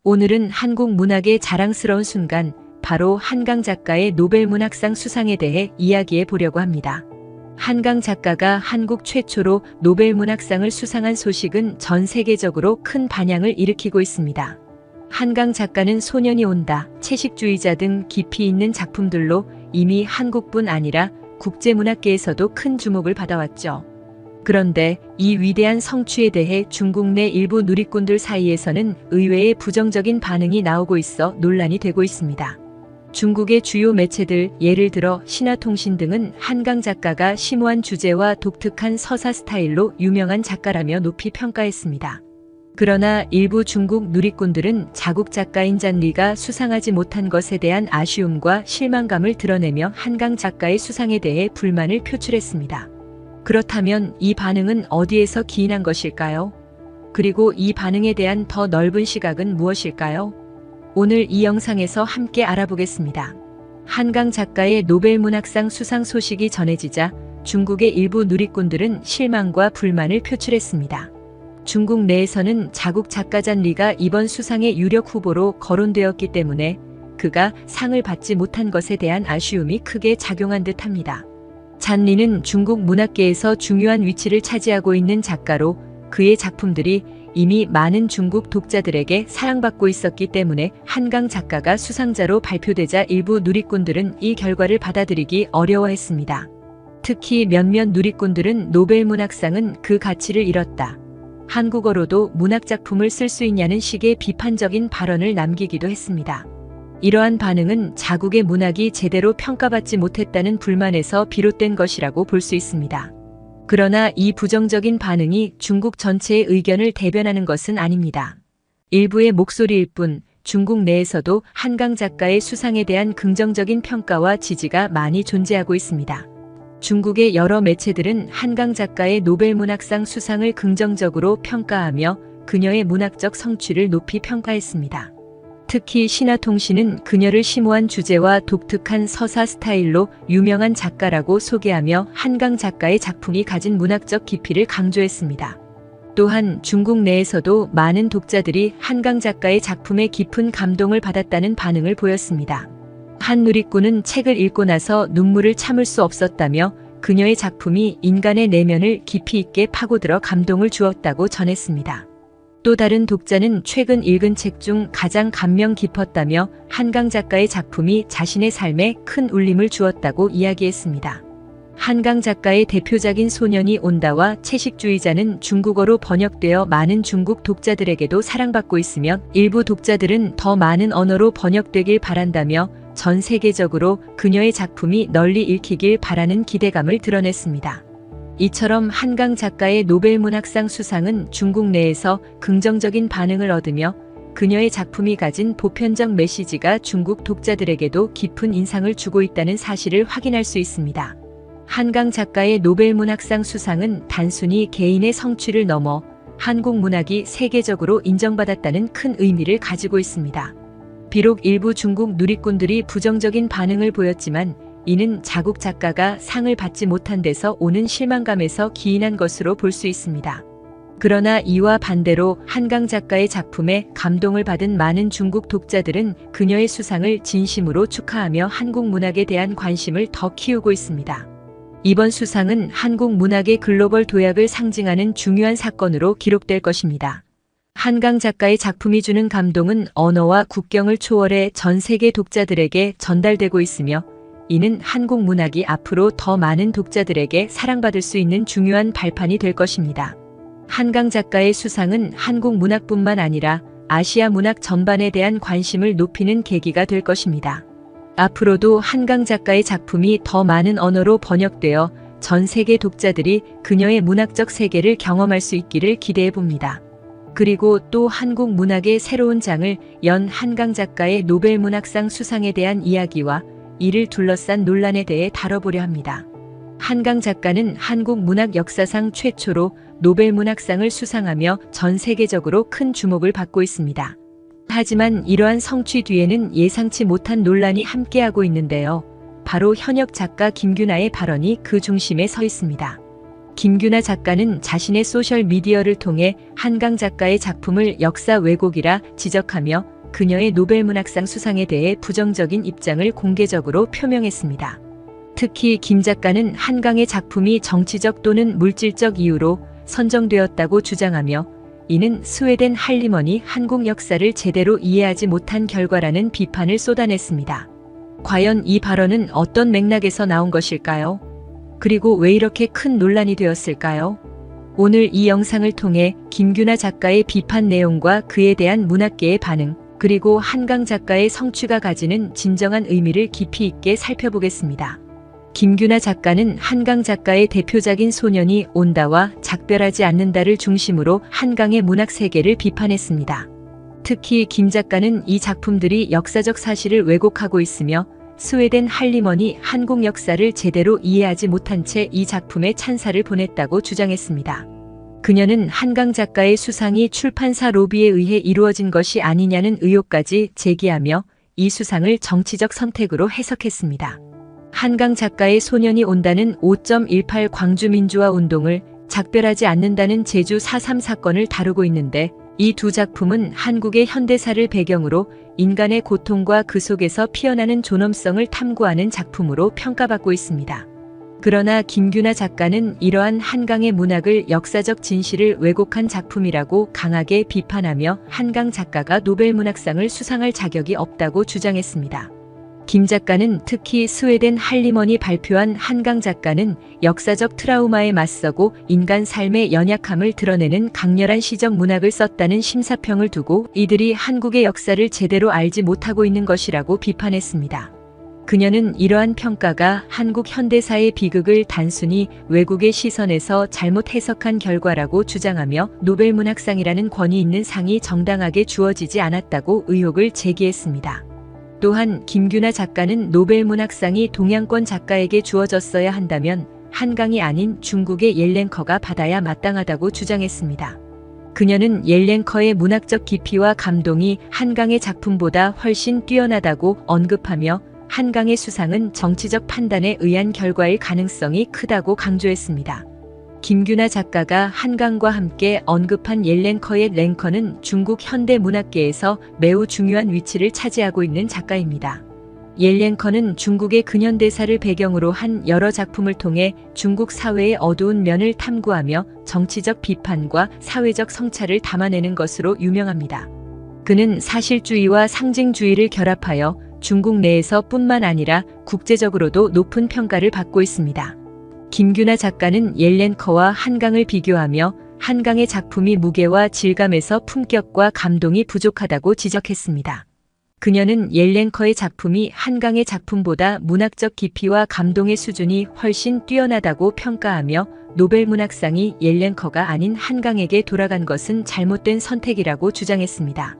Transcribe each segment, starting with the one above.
오늘은 한국 문학의 자랑스러운 순간, 바로 한강 작가의 노벨문학상 수상에 대해 이야기해 보려고 합니다. 한강 작가가 한국 최초로 노벨문학상을 수상한 소식은 전 세계적으로 큰 반향을 일으키고 있습니다. 한강 작가는 소년이 온다, 채식주의자 등 깊이 있는 작품들로 이미 한국뿐 아니라 국제문학계에서도 큰 주목을 받아왔죠. 그런데 이 위대한 성취에 대해 중국 내 일부 누리꾼들 사이에서는 의외의 부정적인 반응이 나오고 있어 논란이 되고 있습니다. 중국의 주요 매체들, 예를 들어 신화통신 등은 한강 작가가 심오한 주제와 독특한 서사 스타일로 유명한 작가라며 높이 평가했습니다. 그러나 일부 중국 누리꾼들은 자국 작가인 잔리가 수상하지 못한 것에 대한 아쉬움과 실망감을 드러내며 한강 작가의 수상에 대해 불만을 표출했습니다. 그렇다면 이 반응은 어디에서 기인한 것일까요? 그리고 이 반응에 대한 더 넓은 시각은 무엇일까요? 오늘 이 영상에서 함께 알아보겠습니다. 한강 작가의 노벨문학상 수상 소식이 전해지자 중국의 일부 누리꾼들은 실망과 불만을 표출했습니다. 중국 내에서는 자국 작가 잔리가 이번 수상의 유력 후보로 거론되었기 때문에 그가 상을 받지 못한 것에 대한 아쉬움이 크게 작용한 듯합니다. 잔리는 중국 문학계에서 중요한 위치를 차지하고 있는 작가로 그의 작품들이 이미 많은 중국 독자들에게 사랑받고 있었기 때문에 한강 작가가 수상자로 발표되자 일부 누리꾼들은 이 결과를 받아들이기 어려워했습니다. 특히 몇몇 누리꾼들은 노벨문학상은 그 가치를 잃었다, 한국어로도 문학작품을 쓸 수 있냐는 식의 비판적인 발언을 남기기도 했습니다. 이러한 반응은 자국의 문학이 제대로 평가받지 못했다는 불만에서 비롯된 것이라고 볼 수 있습니다. 그러나 이 부정적인 반응이 중국 전체의 의견을 대변하는 것은 아닙니다. 일부의 목소리일 뿐 중국 내에서도 한강 작가의 수상에 대한 긍정적인 평가와 지지가 많이 존재하고 있습니다. 중국의 여러 매체들은 한강 작가의 노벨문학상 수상을 긍정적으로 평가하며 그녀의 문학적 성취를 높이 평가했습니다. 특히 신화통신은 그녀를 심오한 주제와 독특한 서사 스타일로 유명한 작가라고 소개하며 한강 작가의 작품이 가진 문학적 깊이를 강조했습니다. 또한 중국 내에서도 많은 독자들이 한강 작가의 작품에 깊은 감동을 받았다는 반응을 보였습니다. 한 누리꾼은 책을 읽고 나서 눈물을 참을 수 없었다며 그녀의 작품이 인간의 내면을 깊이 있게 파고들어 감동을 주었다고 전했습니다. 또 다른 독자는 최근 읽은 책 중 가장 감명 깊었다며 한강 작가의 작품이 자신의 삶에 큰 울림을 주었다고 이야기했습니다. 한강 작가의 대표작인 소년이 온다와 채식주의자는 중국어로 번역되어 많은 중국 독자들에게도 사랑받고 있으며 일부 독자들은 더 많은 언어로 번역되길 바란다며 전 세계적으로 그녀의 작품이 널리 읽히길 바라는 기대감을 드러냈습니다. 이처럼 한강 작가의 노벨문학상 수상은 중국 내에서 긍정적인 반응을 얻으며 그녀의 작품이 가진 보편적 메시지가 중국 독자들에게도 깊은 인상을 주고 있다는 사실을 확인할 수 있습니다. 한강 작가의 노벨문학상 수상은 단순히 개인의 성취를 넘어 한국 문학이 세계적으로 인정받았다는 큰 의미를 가지고 있습니다. 비록 일부 중국 누리꾼들이 부정적인 반응을 보였지만 이는 자국 작가가 상을 받지 못한 데서 오는 실망감에서 기인한 것으로 볼 수 있습니다. 그러나 이와 반대로 한강 작가의 작품에 감동을 받은 많은 중국 독자들은 그녀의 수상을 진심으로 축하하며 한국 문학에 대한 관심을 더 키우고 있습니다. 이번 수상은 한국 문학의 글로벌 도약을 상징하는 중요한 사건으로 기록될 것입니다. 한강 작가의 작품이 주는 감동은 언어와 국경을 초월해 전 세계 독자들에게 전달되고 있으며 이는 한국 문학이 앞으로 더 많은 독자들에게 사랑받을 수 있는 중요한 발판이 될 것입니다. 한강 작가의 수상은 한국 문학뿐만 아니라 아시아 문학 전반에 대한 관심을 높이는 계기가 될 것입니다. 앞으로도 한강 작가의 작품이 더 많은 언어로 번역되어 전 세계 독자들이 그녀의 문학적 세계를 경험할 수 있기를 기대해 봅니다. 그리고 또 한국 문학의 새로운 장을 연 한강 작가의 노벨문학상 수상에 대한 이야기와 이를 둘러싼 논란에 대해 다뤄보려 합니다. 한강 작가는 한국 문학 역사상 최초로 노벨문학상을 수상하며 전 세계적으로 큰 주목을 받고 있습니다. 하지만 이러한 성취 뒤에는 예상치 못한 논란이 함께하고 있는데요. 바로 현역 작가 김규나의 발언이 그 중심에 서 있습니다. 김규나 작가는 자신의 소셜미디어를 통해 한강 작가의 작품을 역사 왜곡이라 지적하며 그녀의 노벨문학상 수상에 대해 부정적인 입장을 공개적으로 표명했습니다. 특히 김 작가는 한강의 작품이 정치적 또는 물질적 이유로 선정되었다고 주장하며 이는 스웨덴 할리먼이 한국 역사를 제대로 이해하지 못한 결과라는 비판을 쏟아냈습니다. 과연 이 발언은 어떤 맥락에서 나온 것일까요? 그리고 왜 이렇게 큰 논란이 되었을까요? 오늘 이 영상을 통해 김규나 작가의 비판 내용과 그에 대한 문학계의 반응, 그리고 한강 작가의 성취가 가지는 진정한 의미를 깊이 있게 살펴보겠습니다. 김규나 작가는 한강 작가의 대표작인 소년이 온다와 작별하지 않는다를 중심으로 한강의 문학 세계를 비판했습니다. 특히 김 작가는 이 작품들이 역사적 사실을 왜곡하고 있으며 스웨덴 할리먼이 한국 역사를 제대로 이해하지 못한 채 이 작품에 찬사를 보냈다고 주장했습니다. 그녀는 한강 작가의 수상이 출판사 로비에 의해 이루어진 것이 아니냐는 의혹까지 제기하며 이 수상을 정치적 선택으로 해석했습니다. 한강 작가의 소년이 온다는 5.18 광주민주화 운동을, 작별하지 않는다는 제주 4.3 사건을 다루고 있는데 이 두 작품은 한국의 현대사를 배경으로 인간의 고통과 그 속에서 피어나는 존엄성을 탐구하는 작품으로 평가받고 있습니다. 그러나 김규나 작가는 이러한 한강의 문학을 역사적 진실을 왜곡한 작품이라고 강하게 비판하며 한강 작가가 노벨문학상을 수상할 자격이 없다고 주장했습니다. 김 작가는 특히 스웨덴 할리먼이 발표한 한강 작가는 역사적 트라우마에 맞서고 인간 삶의 연약함을 드러내는 강렬한 시적 문학을 썼다는 심사평을 두고 이들이 한국의 역사를 제대로 알지 못하고 있는 것이라고 비판했습니다. 그녀는 이러한 평가가 한국 현대사의 비극을 단순히 외국의 시선에서 잘못 해석한 결과라고 주장하며 노벨문학상이라는 권위 있는 상이 정당하게 주어지지 않았다고 의혹을 제기했습니다. 또한 김규나 작가는 노벨문학상이 동양권 작가에게 주어졌어야 한다면 한강이 아닌 중국의 옐렌커가 받아야 마땅하다고 주장했습니다. 그녀는 옐렌커의 문학적 깊이와 감동이 한강의 작품보다 훨씬 뛰어나다고 언급하며 한강의 수상은 정치적 판단에 의한 결과일 가능성이 크다고 강조했습니다. 김규나 작가가 한강과 함께 언급한 옐렌커의 랭커는 중국 현대 문학계에서 매우 중요한 위치를 차지하고 있는 작가입니다. 옐렌커는 중국의 근현대사를 배경으로 한 여러 작품을 통해 중국 사회의 어두운 면을 탐구하며 정치적 비판과 사회적 성찰을 담아내는 것으로 유명합니다. 그는 사실주의와 상징주의를 결합하여 중국 내에서 뿐만 아니라 국제적으로도 높은 평가를 받고 있습니다. 김규나 작가는 옐렌커와 한강을 비교하며 한강의 작품이 무게와 질감에서 품격과 감동이 부족하다고 지적했습니다. 그녀는 옐렌커의 작품이 한강의 작품보다 문학적 깊이와 감동의 수준이 훨씬 뛰어나다고 평가하며 노벨문학상이 옐렌커가 아닌 한강에게 돌아간 것은 잘못된 선택이라고 주장했습니다.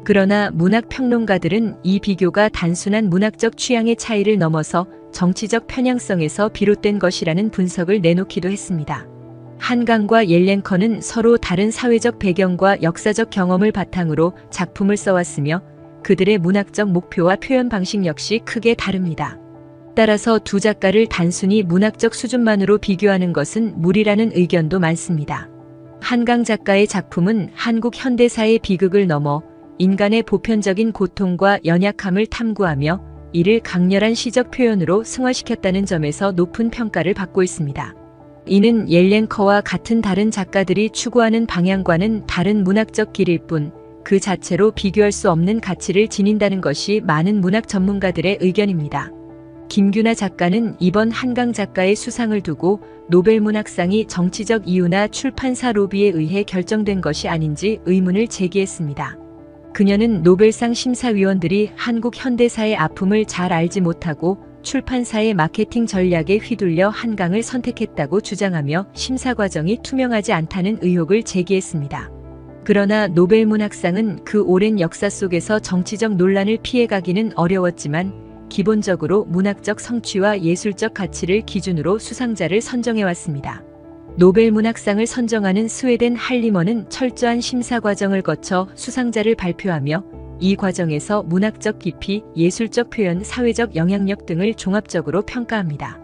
그러나 문학평론가들은 이 비교가 단순한 문학적 취향의 차이를 넘어서 정치적 편향성에서 비롯된 것이라는 분석을 내놓기도 했습니다. 한강과 옐렌커는 서로 다른 사회적 배경과 역사적 경험을 바탕으로 작품을 써왔으며 그들의 문학적 목표와 표현 방식 역시 크게 다릅니다. 따라서 두 작가를 단순히 문학적 수준만으로 비교하는 것은 무리라는 의견도 많습니다. 한강 작가의 작품은 한국 현대사의 비극을 넘어 인간의 보편적인 고통과 연약함을 탐구하며 이를 강렬한 시적 표현으로 승화시켰다는 점에서 높은 평가를 받고 있습니다. 이는 옐렌커와 같은 다른 작가들이 추구하는 방향과는 다른 문학적 길일 뿐 그 자체로 비교할 수 없는 가치를 지닌다는 것이 많은 문학 전문가들의 의견입니다. 김규나 작가는 이번 한강 작가의 수상을 두고 노벨문학상이 정치적 이유나 출판사 로비에 의해 결정된 것이 아닌지 의문을 제기했습니다. 그녀는 노벨상 심사위원들이 한국 현대사의 아픔을 잘 알지 못하고 출판사의 마케팅 전략에 휘둘려 한강을 선택했다고 주장하며 심사 과정이 투명하지 않다는 의혹을 제기했습니다. 그러나 노벨문학상은 그 오랜 역사 속에서 정치적 논란을 피해가기는 어려웠지만 기본적으로 문학적 성취와 예술적 가치를 기준으로 수상자를 선정해왔습니다. 노벨문학상을 선정하는 스웨덴 할리먼은 철저한 심사 과정을 거쳐 수상자를 발표하며 이 과정에서 문학적 깊이, 예술적 표현, 사회적 영향력 등을 종합적으로 평가합니다.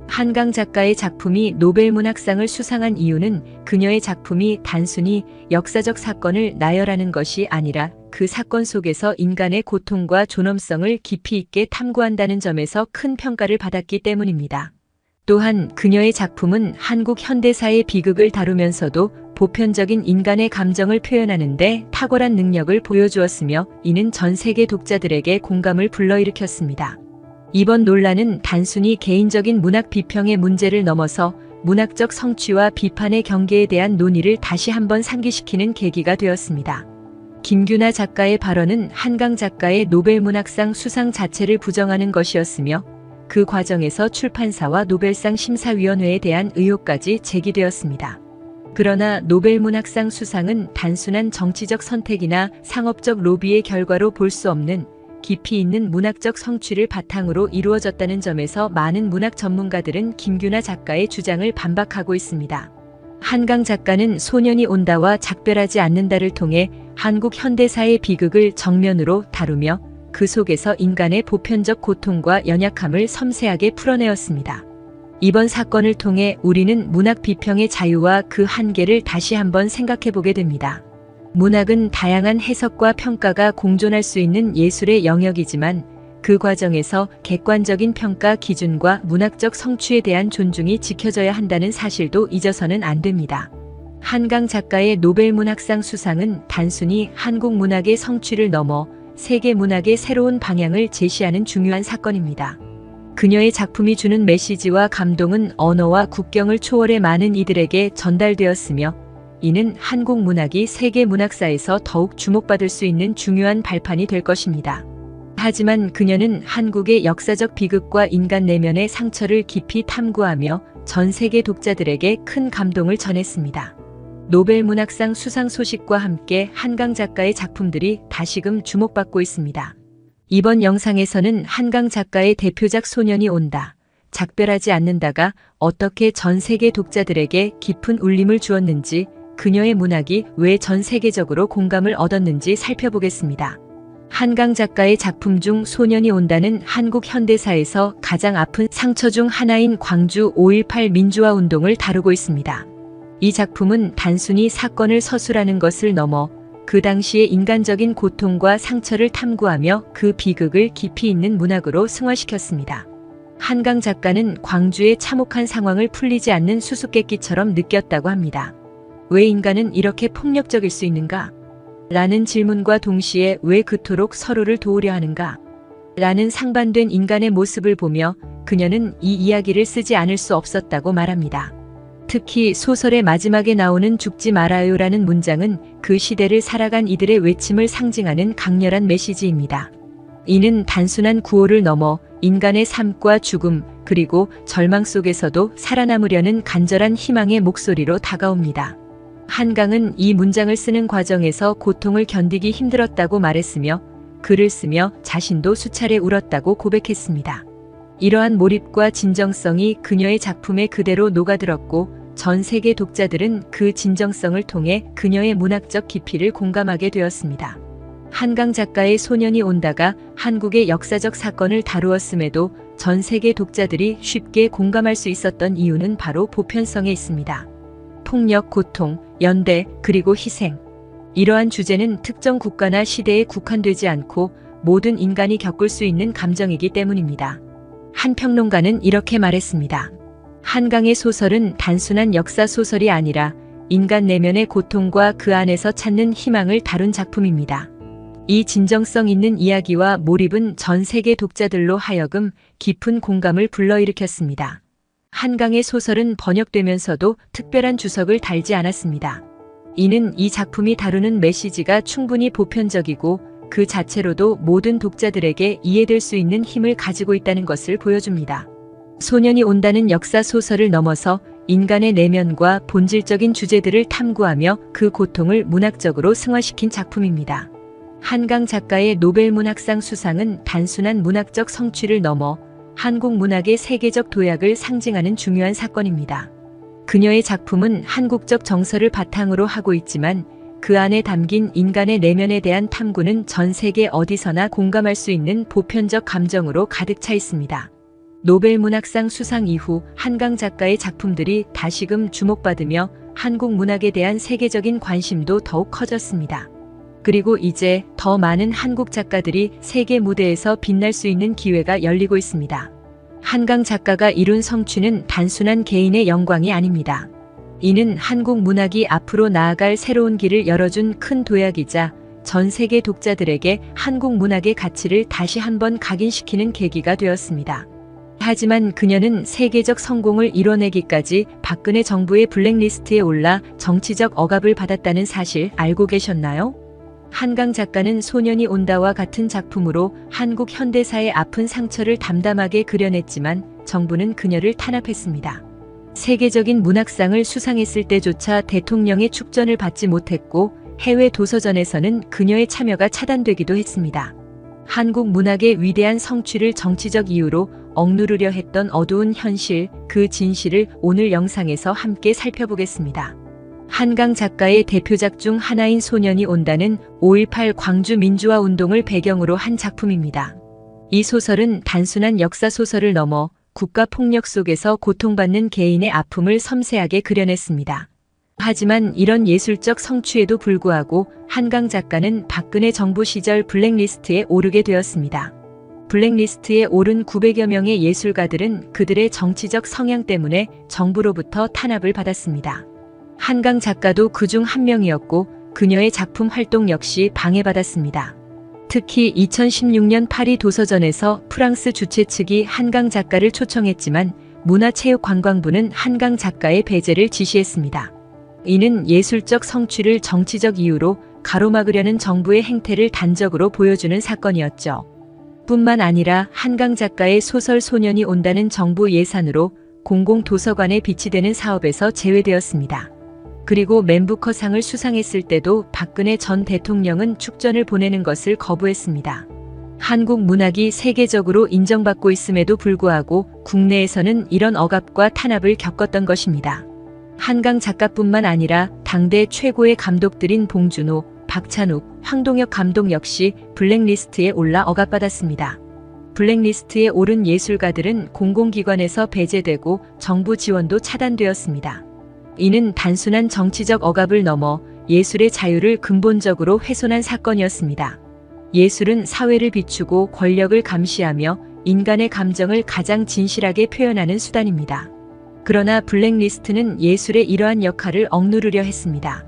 한강 작가의 작품이 노벨문학상을 수상한 이유는 그녀의 작품이 단순히 역사적 사건을 나열하는 것이 아니라 그 사건 속에서 인간의 고통과 존엄성을 깊이 있게 탐구한다는 점에서 큰 평가를 받았기 때문입니다. 또한 그녀의 작품은 한국 현대사의 비극을 다루면서도 보편적인 인간의 감정을 표현하는 데 탁월한 능력을 보여주었으며 이는 전 세계 독자들에게 공감을 불러일으켰습니다. 이번 논란은 단순히 개인적인 문학 비평의 문제를 넘어서 문학적 성취와 비판의 경계에 대한 논의를 다시 한번 상기시키는 계기가 되었습니다. 김규나 작가의 발언은 한강 작가의 노벨문학상 수상 자체를 부정하는 것이었으며 그 과정에서 출판사와 노벨상 심사위원회에 대한 의혹까지 제기되었습니다. 그러나 노벨문학상 수상은 단순한 정치적 선택이나 상업적 로비의 결과로 볼 수 없는 깊이 있는 문학적 성취를 바탕으로 이루어졌다는 점에서 많은 문학 전문가들은 김규나 작가의 주장을 반박하고 있습니다. 한강 작가는 소년이 온다와 작별하지 않는다를 통해 한국 현대사의 비극을 정면으로 다루며 그 속에서 인간의 보편적 고통과 연약함을 섬세하게 풀어내었습니다. 이번 사건을 통해 우리는 문학 비평의 자유와 그 한계를 다시 한번 생각해보게 됩니다. 문학은 다양한 해석과 평가가 공존할 수 있는 예술의 영역이지만 그 과정에서 객관적인 평가 기준과 문학적 성취에 대한 존중이 지켜져야 한다는 사실도 잊어서는 안 됩니다. 한강 작가의 노벨문학상 수상은 단순히 한국 문학의 성취를 넘어 세계 문학의 새로운 방향을 제시하는 중요한 사건입니다. 그녀의 작품이 주는 메시지와 감동은 언어와 국경을 초월해 많은 이들에게 전달되었으며 이는 한국 문학이 세계 문학사에서 더욱 주목받을 수 있는 중요한 발판이 될 것입니다. 하지만 그녀는 한국의 역사적 비극과 인간 내면의 상처를 깊이 탐구하며 전 세계 독자들에게 큰 감동을 전했습니다. 노벨문학상 수상 소식과 함께 한강 작가의 작품들이 다시금 주목받고 있습니다. 이번 영상에서는 한강 작가의 대표작 소년이 온다, 작별하지 않는다가 어떻게 전 세계 독자들에게 깊은 울림을 주었는지, 그녀의 문학이 왜 전 세계적으로 공감을 얻었는지 살펴보겠습니다. 한강 작가의 작품 중 소년이 온다는 한국 현대사에서 가장 아픈 상처 중 하나인 광주 5.18 민주화 운동을 다루고 있습니다. 이 작품은 단순히 사건을 서술하는 것을 넘어 그 당시의 인간적인 고통과 상처를 탐구하며 그 비극을 깊이 있는 문학으로 승화시켰습니다. 한강 작가는 광주의 참혹한 상황을 풀리지 않는 수수께끼처럼 느꼈다고 합니다. 왜 인간은 이렇게 폭력적일 수 있는가? 라는 질문과 동시에 왜 그토록 서로를 도우려 하는가? 라는 상반된 인간의 모습을 보며 그녀는 이 이야기를 쓰지 않을 수 없었다고 말합니다. 특히 소설의 마지막에 나오는 죽지 말아요라는 문장은 그 시대를 살아간 이들의 외침을 상징하는 강렬한 메시지입니다. 이는 단순한 구호를 넘어 인간의 삶과 죽음 그리고 절망 속에서도 살아남으려는 간절한 희망의 목소리로 다가옵니다. 한강은 이 문장을 쓰는 과정에서 고통을 견디기 힘들었다고 말했으며 글을 쓰며 자신도 수차례 울었다고 고백했습니다. 이러한 몰입과 진정성이 그녀의 작품에 그대로 녹아들었고 전 세계 독자들은 그 진정성을 통해 그녀의 문학적 깊이를 공감하게 되었습니다. 한강 작가의 소년이 온다가 한국의 역사적 사건을 다루었음에도 전 세계 독자들이 쉽게 공감할 수 있었던 이유는 바로 보편성에 있습니다. 폭력, 고통, 연대, 그리고 희생. 이러한 주제는 특정 국가나 시대에 국한되지 않고 모든 인간이 겪을 수 있는 감정이기 때문입니다. 한 평론가는 이렇게 말했습니다. 한강의 소설은 단순한 역사 소설이 아니라 인간 내면의 고통과 그 안에서 찾는 희망을 다룬 작품입니다. 이 진정성 있는 이야기와 몰입은 전 세계 독자들로 하여금 깊은 공감을 불러일으켰습니다. 한강의 소설은 번역되면서도 특별한 주석을 달지 않았습니다. 이는 이 작품이 다루는 메시지가 충분히 보편적이고 그 자체로도 모든 독자들에게 이해될 수 있는 힘을 가지고 있다는 것을 보여줍니다. 소년이 온다는 역사 소설을 넘어서 인간의 내면과 본질적인 주제들을 탐구하며 그 고통을 문학적으로 승화시킨 작품입니다. 한강 작가의 노벨문학상 수상은 단순한 문학적 성취를 넘어 한국 문학의 세계적 도약을 상징하는 중요한 사건입니다. 그녀의 작품은 한국적 정서를 바탕으로 하고 있지만 그 안에 담긴 인간의 내면에 대한 탐구는 전 세계 어디서나 공감할 수 있는 보편적 감정으로 가득 차 있습니다. 노벨문학상 수상 이후 한강 작가의 작품들이 다시금 주목받으며 한국 문학에 대한 세계적인 관심도 더욱 커졌습니다. 그리고 이제 더 많은 한국 작가들이 세계 무대에서 빛날 수 있는 기회가 열리고 있습니다. 한강 작가가 이룬 성취는 단순한 개인의 영광이 아닙니다. 이는 한국 문학이 앞으로 나아갈 새로운 길을 열어준 큰 도약이자 전 세계 독자들에게 한국 문학의 가치를 다시 한번 각인시키는 계기가 되었습니다. 하지만 그녀는 세계적 성공을 이뤄내기까지 박근혜 정부의 블랙리스트에 올라 정치적 억압을 받았다는 사실 알고 계셨나요? 한강 작가는 소년이 온다와 같은 작품으로 한국 현대사의 아픈 상처를 담담하게 그려냈지만 정부는 그녀를 탄압했습니다. 세계적인 문학상을 수상했을 때조차 대통령의 축전을 받지 못했고 해외 도서전에서는 그녀의 참여가 차단되기도 했습니다. 한국 문학의 위대한 성취를 정치적 이유로 억누르려 했던 어두운 현실, 그 진실을 오늘 영상에서 함께 살펴보겠습니다. 한강 작가의 대표작 중 하나인 소년이 온다는 5.18 광주 민주화 운동을 배경으로 한 작품입니다. 이 소설은 단순한 역사 소설을 넘어 국가 폭력 속에서 고통받는 개인의 아픔을 섬세하게 그려냈습니다. 하지만 이런 예술적 성취에도 불구하고 한강 작가는 박근혜 정부 시절 블랙리스트에 오르게 되었습니다. 블랙리스트에 오른 900여 명의 예술가들은 그들의 정치적 성향 때문에 정부로부터 탄압을 받았습니다. 한강 작가도 그중 한 명이었고 그녀의 작품 활동 역시 방해받았습니다. 특히 2016년 파리 도서전에서 프랑스 주최 측이 한강 작가를 초청했지만 문화체육관광부는 한강 작가의 배제를 지시했습니다. 이는 예술적 성취를 정치적 이유로 가로막으려는 정부의 행태를 단적으로 보여주는 사건이었죠. 뿐만 아니라 한강 작가의 소설 소년이 온다는 정부 예산으로 공공도서관에 비치되는 사업에서 제외되었습니다. 그리고 맨부커상을 수상했을 때도 박근혜 전 대통령은 축전을 보내는 것을 거부했습니다. 한국 문학이 세계적으로 인정받고 있음에도 불구하고 국내에서는 이런 억압과 탄압을 겪었던 것입니다. 한강 작가뿐만 아니라 당대 최고의 감독들인 봉준호, 박찬욱, 황동혁 감독 역시 블랙리스트에 올라 억압받았습니다. 블랙리스트에 오른 예술가들은 공공기관에서 배제되고 정부 지원도 차단되었습니다. 이는 단순한 정치적 억압을 넘어 예술의 자유를 근본적으로 훼손한 사건이었습니다. 예술은 사회를 비추고 권력을 감시하며 인간의 감정을 가장 진실하게 표현하는 수단입니다. 그러나 블랙리스트는 예술의 이러한 역할을 억누르려 했습니다.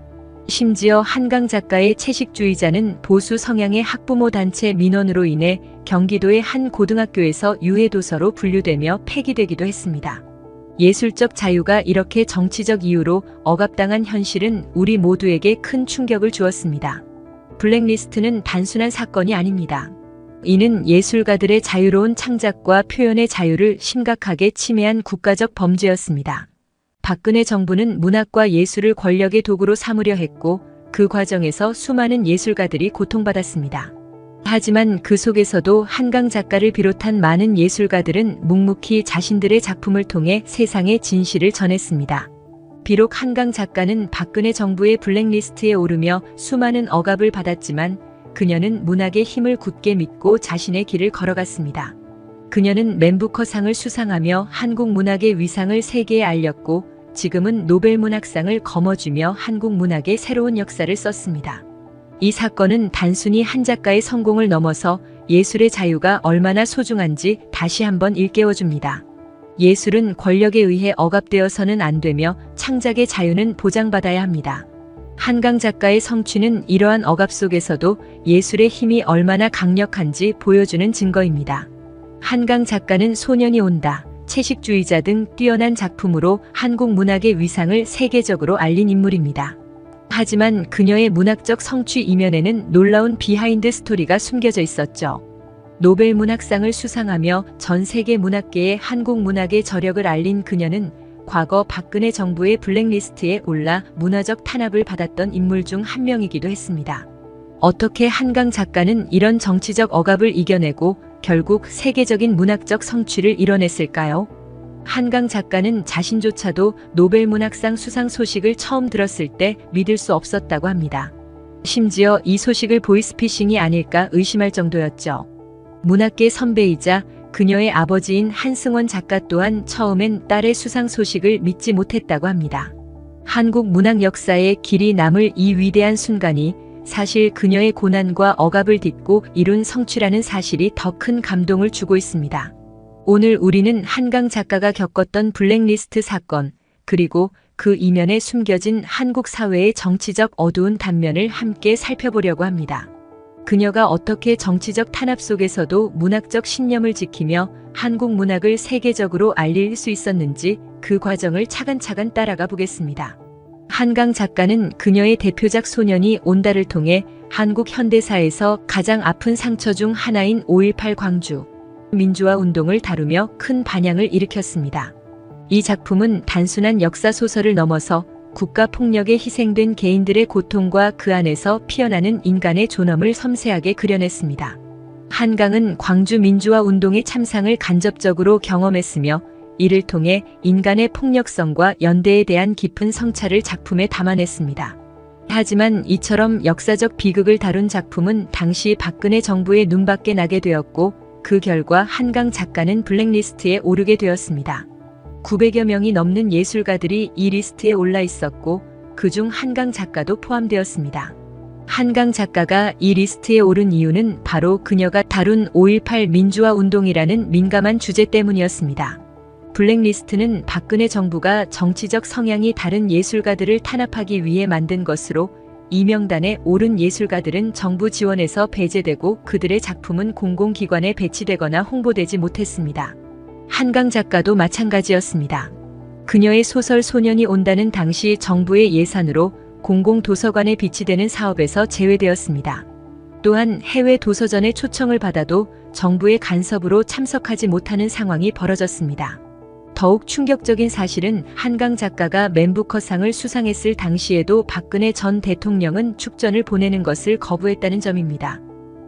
심지어 한강 작가의 채식주의자는 보수 성향의 학부모 단체 민원으로 인해 경기도의 한 고등학교에서 유해도서로 분류되며 폐기되기도 했습니다. 예술적 자유가 이렇게 정치적 이유로 억압당한 현실은 우리 모두에게 큰 충격을 주었습니다. 블랙리스트는 단순한 사건이 아닙니다. 이는 예술가들의 자유로운 창작과 표현의 자유를 심각하게 침해한 국가적 범죄였습니다. 박근혜 정부는 문학과 예술을 권력의 도구로 삼으려 했고 그 과정에서 수많은 예술가들이 고통받았습니다. 하지만 그 속에서도 한강 작가를 비롯한 많은 예술가들은 묵묵히 자신들의 작품을 통해 세상의 진실을 전했습니다. 비록 한강 작가는 박근혜 정부의 블랙리스트에 오르며 수많은 억압을 받았지만 그녀는 문학의 힘을 굳게 믿고 자신의 길을 걸어갔습니다. 그녀는 맨부커상을 수상하며 한국 문학의 위상을 세계에 알렸고 지금은 노벨문학상을 거머쥐며 한국 문학의 새로운 역사를 썼습니다. 이 사건은 단순히 한 작가의 성공을 넘어서 예술의 자유가 얼마나 소중한지 다시 한번 일깨워줍니다. 예술은 권력에 의해 억압되어서는 안 되며 창작의 자유는 보장받아야 합니다. 한강 작가의 성취는 이러한 억압 속에서도 예술의 힘이 얼마나 강력한지 보여주는 증거입니다. 한강 작가는 소년이 온다, 채식주의자 등 뛰어난 작품으로 한국 문학의 위상을 세계적으로 알린 인물입니다. 하지만 그녀의 문학적 성취 이면에는 놀라운 비하인드 스토리가 숨겨져 있었죠. 노벨 문학상을 수상하며 전 세계 문학계에 한국 문학의 저력을 알린 그녀는 과거 박근혜 정부의 블랙리스트에 올라 문화적 탄압을 받았던 인물 중 한 명이기도 했습니다. 어떻게 한강 작가는 이런 정치적 억압을 이겨내고 결국 세계적인 문학적 성취를 이뤄냈을까요? 한강 작가는 자신조차도 노벨 문학상 수상 소식을 처음 들었을 때 믿을 수 없었다고 합니다. 심지어 이 소식을 보이스피싱이 아닐까 의심할 정도였죠. 문학계 선배이자 그녀의 아버지인 한승원 작가 또한 처음엔 딸의 수상 소식을 믿지 못했다고 합니다. 한국 문학 역사에 길이 남을 이 위대한 순간이 사실 그녀의 고난과 억압을 딛고 이룬 성취라는 사실이 더 큰 감동을 주고 있습니다. 오늘 우리는 한강 작가가 겪었던 블랙리스트 사건, 그리고 그 이면에 숨겨진 한국 사회의 정치적 어두운 단면을 함께 살펴보려고 합니다. 그녀가 어떻게 정치적 탄압 속에서도 문학적 신념을 지키며 한국 문학을 세계적으로 알릴 수 있었는지 그 과정을 차근차근 따라가 보겠습니다. 한강 작가는 그녀의 대표작 소년이 온다를 통해 한국 현대사에서 가장 아픈 상처 중 하나인 5.18 광주 민주화 운동을 다루며 큰 반향을 일으켰습니다. 이 작품은 단순한 역사 소설을 넘어서 국가 폭력에 희생된 개인들의 고통과 그 안에서 피어나는 인간의 존엄을 섬세하게 그려냈습니다. 한강은 광주 민주화 운동의 참상을 간접적으로 경험했으며 이를 통해 인간의 폭력성과 연대에 대한 깊은 성찰을 작품에 담아냈습니다. 하지만 이처럼 역사적 비극을 다룬 작품은 당시 박근혜 정부의 눈밖에 나게 되었고 그 결과 한강 작가는 블랙리스트에 오르게 되었습니다. 900여 명이 넘는 예술가들이 이 리스트에 올라 있었고 그중 한강 작가도 포함되었습니다. 한강 작가가 이 리스트에 오른 이유는 바로 그녀가 다룬 5.18 민주화 운동이라는 민감한 주제 때문이었습니다. 블랙리스트는 박근혜 정부가 정치적 성향이 다른 예술가들을 탄압하기 위해 만든 것으로 이 명단에 오른 예술가들은 정부 지원에서 배제되고 그들의 작품은 공공기관에 배치되거나 홍보되지 못했습니다. 한강 작가도 마찬가지였습니다. 그녀의 소설 소년이 온다는 당시 정부의 예산으로 공공도서관에 비치되는 사업에서 제외되었습니다. 또한 해외 도서전에 초청을 받아도 정부의 간섭으로 참석하지 못하는 상황이 벌어졌습니다. 더욱 충격적인 사실은 한강 작가가 맨부커상을 수상했을 당시에도 박근혜 전 대통령은 축전을 보내는 것을 거부했다는 점입니다.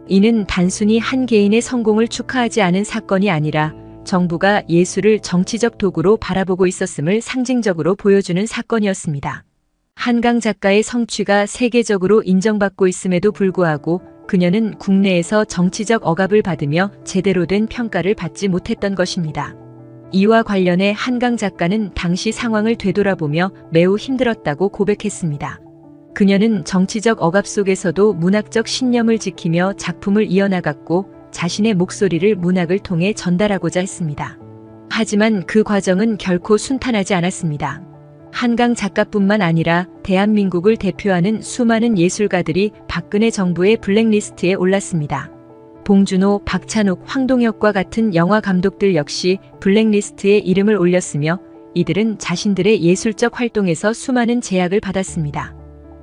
이는 단순히 한 개인의 성공을 축하하지 않은 사건이 아니라 정부가 예술을 정치적 도구로 바라보고 있었음을 상징적으로 보여주는 사건이었습니다. 한강 작가의 성취가 세계적으로 인정받고 있음에도 불구하고 그녀는 국내에서 정치적 억압을 받으며 제대로 된 평가를 받지 못했던 것입니다. 이와 관련해 한강 작가는 당시 상황을 되돌아보며 매우 힘들었다고 고백했습니다. 그녀는 정치적 억압 속에서도 문학적 신념을 지키며 작품을 이어나갔고 자신의 목소리를 문학을 통해 전달하고자 했습니다. 하지만 그 과정은 결코 순탄하지 않았습니다. 한강 작가뿐만 아니라 대한민국을 대표하는 수많은 예술가들이 박근혜 정부의 블랙리스트에 올랐습니다. 봉준호, 박찬욱, 황동혁과 같은 영화 감독들 역시 블랙리스트에 이름을 올렸으며 이들은 자신들의 예술적 활동에서 수많은 제약을 받았습니다.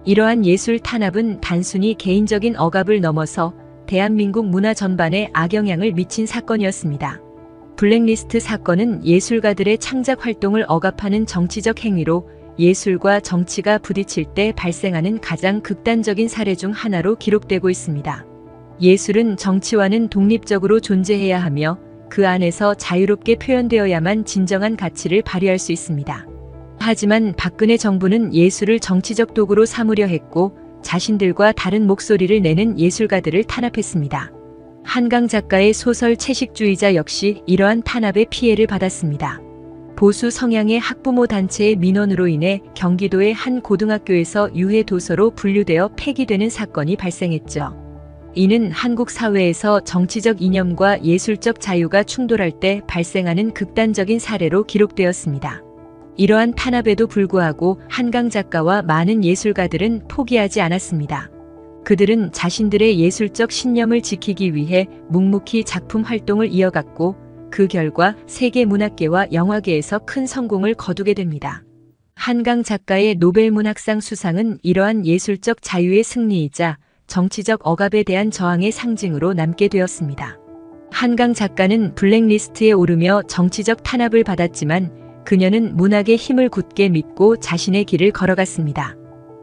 이러한 예술 탄압은 단순히 개인적인 억압을 넘어서 대한민국 문화 전반에 악영향을 미친 사건이었습니다. 블랙리스트 사건은 예술가들의 창작 활동을 억압하는 정치적 행위로 예술과 정치가 부딪힐 때 발생하는 가장 극단적인 사례 중 하나로 기록되고 있습니다. 예술은 정치와는 독립적으로 존재해야 하며 그 안에서 자유롭게 표현되어야만 진정한 가치를 발휘할 수 있습니다. 하지만 박근혜 정부는 예술을 정치적 도구로 삼으려 했고 자신들과 다른 목소리를 내는 예술가들을 탄압했습니다. 한강 작가의 소설 채식주의자 역시 이러한 탄압의 피해를 받았습니다. 보수 성향의 학부모 단체의 민원으로 인해 경기도의 한 고등학교에서 유해 도서로 분류되어 폐기되는 사건이 발생했죠. 이는 한국 사회에서 정치적 이념과 예술적 자유가 충돌할 때 발생하는 극단적인 사례로 기록되었습니다. 이러한 탄압에도 불구하고 한강 작가와 많은 예술가들은 포기하지 않았습니다. 그들은 자신들의 예술적 신념을 지키기 위해 묵묵히 작품 활동을 이어갔고 그 결과 세계 문학계와 영화계에서 큰 성공을 거두게 됩니다. 한강 작가의 노벨문학상 수상은 이러한 예술적 자유의 승리이자 정치적 억압에 대한 저항의 상징으로 남게 되었습니다. 한강 작가는 블랙리스트에 오르며 정치적 탄압을 받았지만 그녀는 문학의 힘을 굳게 믿고 자신의 길을 걸어갔습니다.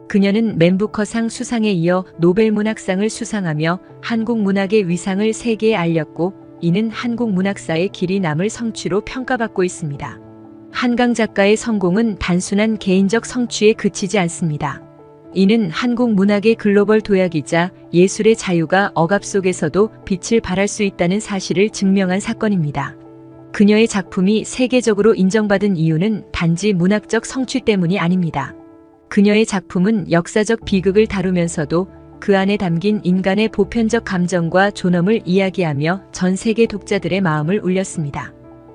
그녀는 맨부커상 수상에 이어 노벨문학상을 수상하며 한국 문학의 위상을 세계에 알렸고 이는 한국 문학사의 길이 남을 성취로 평가받고 있습니다. 한강 작가의 성공은 단순한 개인적 성취에 그치지 않습니다. 이는 한국 문학의 글로벌 도약이자 예술의 자유가 억압 속에서도 빛을 발할 수 있다는 사실을 증명한 사건입니다. 그녀의 작품이 세계적으로 인정받은 이유는 단지 문학적 성취 때문이 아닙니다. 그녀의 작품은 역사적 비극을 다루면서도 그 안에 담긴 인간의 보편적 감정과 존엄을 이야기하며 전 세계 독자들의 마음을 울렸습니다.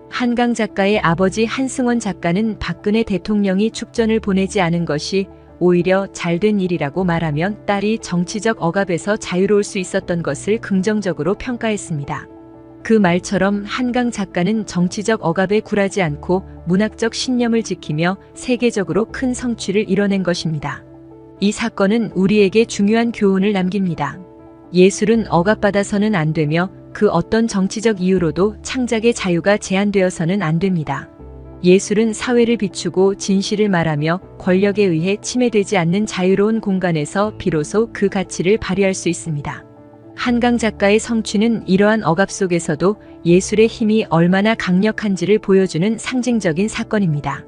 한강 작가의 아버지 한승원 작가는 박근혜 대통령이 축전을 보내지 않은 것이 오히려 잘된 일이라고 말하면 딸이 정치적 억압에서 자유로울 수 있었던 것을 긍정적으로 평가했습니다. 그 말처럼 한강 작가는 정치적 억압에 굴하지 않고 문학적 신념을 지키며 세계적으로 큰 성취를 이뤄낸 것입니다. 이 사건은 우리에게 중요한 교훈을 남깁니다. 예술은 억압받아서는 안 되며 그 어떤 정치적 이유로도 창작의 자유가 제한되어서는 안 됩니다. 예술은 사회를 비추고 진실을 말하며 권력에 의해 침해되지 않는 자유로운 공간에서 비로소 그 가치를 발휘할 수 있습니다. 한강 작가의 성취는 이러한 억압 속에서도 예술의 힘이 얼마나 강력한지를 보여주는 상징적인 사건입니다.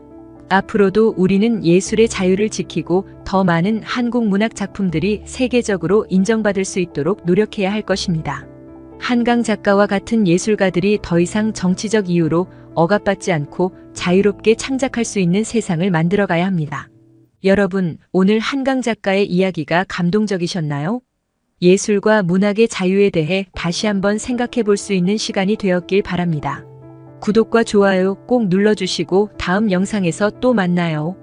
앞으로도 우리는 예술의 자유를 지키고 더 많은 한국 문학 작품들이 세계적으로 인정받을 수 있도록 노력해야 할 것입니다. 한강 작가와 같은 예술가들이 더 이상 정치적 이유로 억압받지 않고 자유롭게 창작할 수 있는 세상을 만들어가야 합니다. 여러분, 오늘 한강 작가의 이야기가 감동적이셨나요? 예술과 문학의 자유에 대해 다시 한번 생각해 볼 수 있는 시간이 되었길 바랍니다. 구독과 좋아요 꼭 눌러주시고 다음 영상에서 또 만나요.